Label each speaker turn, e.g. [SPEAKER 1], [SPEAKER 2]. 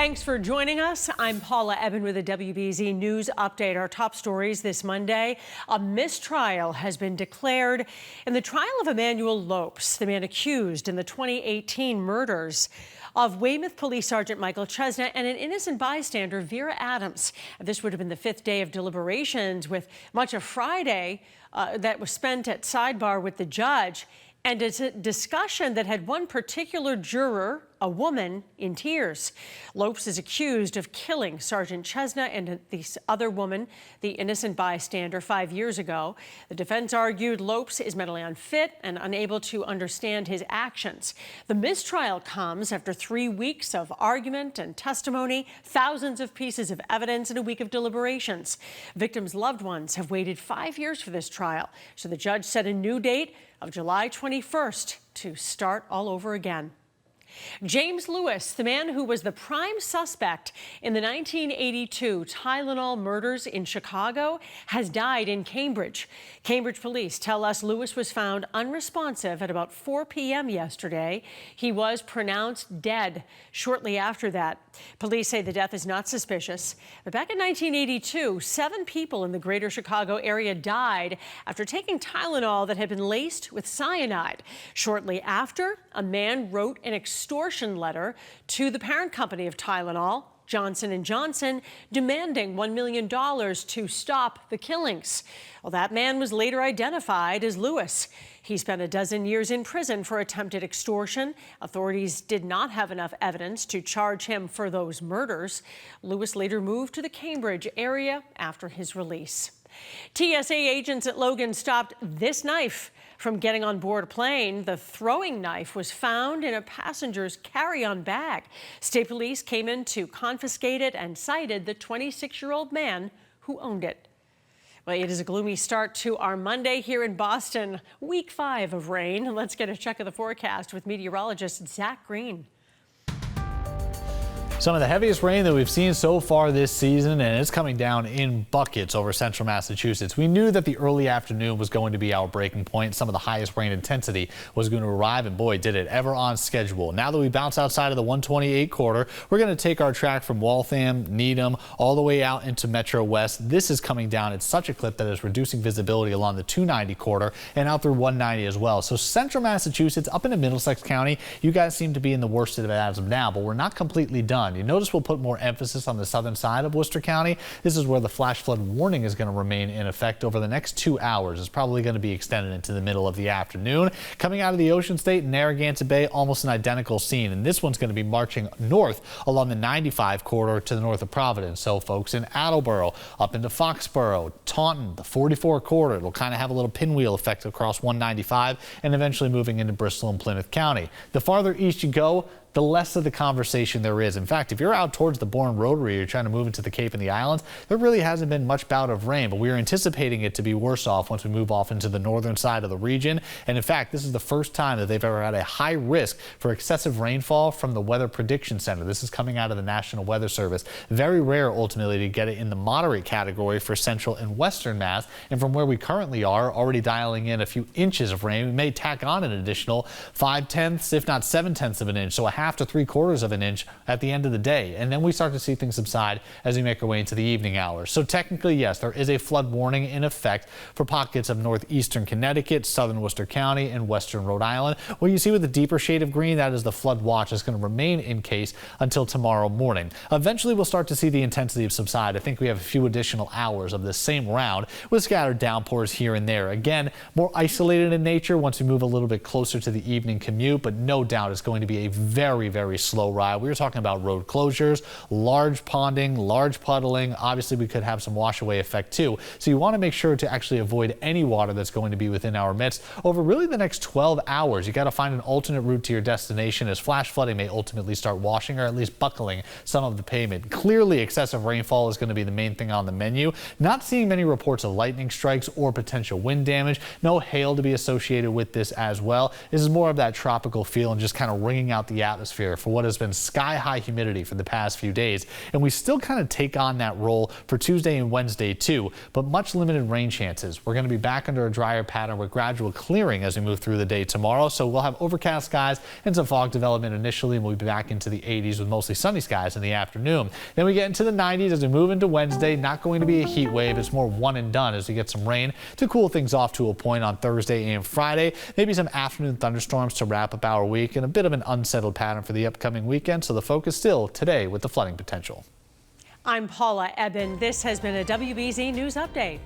[SPEAKER 1] Thanks for joining us. I'm Paula Eben with a WBZ News update. Our top stories this Monday. A mistrial has been declared in the trial of Emmanuel Lopes, the man accused in the 2018 murders of Weymouth Police Sergeant Michael Chesnut and an innocent bystander, Vera Adams. This would have been the fifth day of deliberations, with much of Friday that was spent at sidebar with the judge. And it's a discussion that had one particular juror, a woman, in tears. Lopes is accused of killing Sergeant Chesnut and this other woman, the innocent bystander, 5 years ago. The defense argued Lopes is mentally unfit and unable to understand his actions. The mistrial comes after 3 weeks of argument and testimony, thousands of pieces of evidence, and a week of deliberations. Victims' loved ones have waited 5 years for this trial, so the judge set a new date of July 21st to start all over again. James Lewis, the man who was the prime suspect in the 1982 Tylenol murders in Chicago, has died in Cambridge. Cambridge police tell us Lewis was found unresponsive at about 4 p.m. yesterday. He was pronounced dead shortly after that. Police say the death is not suspicious. But back in 1982, 7 people in the greater Chicago area died after taking Tylenol that had been laced with cyanide. Shortly after, a man wrote an extortion letter to the parent company of Tylenol, Johnson & Johnson, demanding $1 million to stop the killings. Well, that man was later identified as Lewis. He spent a dozen years in prison for attempted extortion. Authorities did not have enough evidence to charge him for those murders. Lewis later moved to the Cambridge area after his release. TSA agents at Logan stopped this knife from getting on board a plane. The throwing knife was found in a passenger's carry-on bag. State police came in to confiscate it and cited the 26-year-old man who owned it. Well, it is a gloomy start to our Monday here in Boston. Week 5 of rain. Let's get a check of the forecast with meteorologist Zach Green.
[SPEAKER 2] Some of the heaviest rain that we've seen so far this season, and it's coming down in buckets over central Massachusetts. We knew that the early afternoon was going to be our breaking point. Some of the highest rain intensity was going to arrive, and boy, did it ever on schedule. Now that we bounce outside of the 128 corridor, we're going to take our track from Waltham, Needham, all the way out into Metro West. This is coming down at such a clip that is reducing visibility along the 290 corridor and out through 190 as well. So central Massachusetts up into Middlesex County, you guys seem to be in the worst of it as of now, but we're not completely done. You notice we'll put more emphasis on the southern side of Worcester County. This is where the flash flood warning is going to remain in effect over the next 2 hours. It's probably going to be extended into the middle of the afternoon. Coming out of the Ocean State, Narragansett Bay, almost an identical scene. And this one's going to be marching north along the 95 corridor to the north of Providence. So folks in Attleboro, up into Foxborough, Taunton, the 44 corridor, it'll kind of have a little pinwheel effect across 195 and eventually moving into Bristol and Plymouth County. The farther east you go, the less of the conversation there is. In fact, if you're out towards the Bourne Rotary, you're trying to move into the Cape and the Islands, there really hasn't been much bout of rain, but we are anticipating it to be worse off once we move off into the northern side of the region. And in fact, this is the first time that they've ever had a high risk for excessive rainfall from the Weather Prediction Center. This is coming out of the National Weather Service. Very rare ultimately to get it in the moderate category for central and western Mass. And from where we currently are, already dialing in a few inches of rain, we may tack on an additional 5/10, if not 7/10 of an inch. So a half to 3/4 of an inch at the end of the day. And then we start to see things subside as we make our way into the evening hours. So technically, yes, there is a flood warning in effect for pockets of northeastern Connecticut, southern Worcester County, and western Rhode Island. What you see with the deeper shade of green, that is the flood watch is going to remain in case until tomorrow morning. Eventually, we'll start to see the intensity subside. I think we have a few additional hours of this same round with scattered downpours here and there. Again, more isolated in nature once we move a little bit closer to the evening commute, but no doubt it's going to be a very slow ride. We were talking about road closures, large ponding, large puddling. Obviously, we could have some wash away effect too. So you want to make sure to actually avoid any water that's going to be within our midst over really the next 12 hours. You got to find an alternate route to your destination, as flash flooding may ultimately start washing or at least buckling some of the pavement. Clearly, excessive rainfall is going to be the main thing on the menu. Not seeing many reports of lightning strikes or potential wind damage. No hail to be associated with this as well. This is more of that tropical feel and just kind of wringing out the atmosphere atmosphere for what has been sky-high humidity for the past few days, and we still kind of take on that role for Tuesday and Wednesday too, but much limited rain chances. We're going to be back under a drier pattern with gradual clearing as we move through the day tomorrow, so we'll have overcast skies and some fog development initially, and we'll be back into the 80s with mostly sunny skies in the afternoon. Then we get into the 90s as we move into Wednesday. Not going to be a heat wave. It's more one and done as we get some rain to cool things off to a point on Thursday and Friday. Maybe some afternoon thunderstorms to wrap up our week, and a bit of an unsettled pattern for the upcoming weekend, so the focus still today with the flooding potential.
[SPEAKER 1] I'm Paula Eben. This has been a WBZ News Update.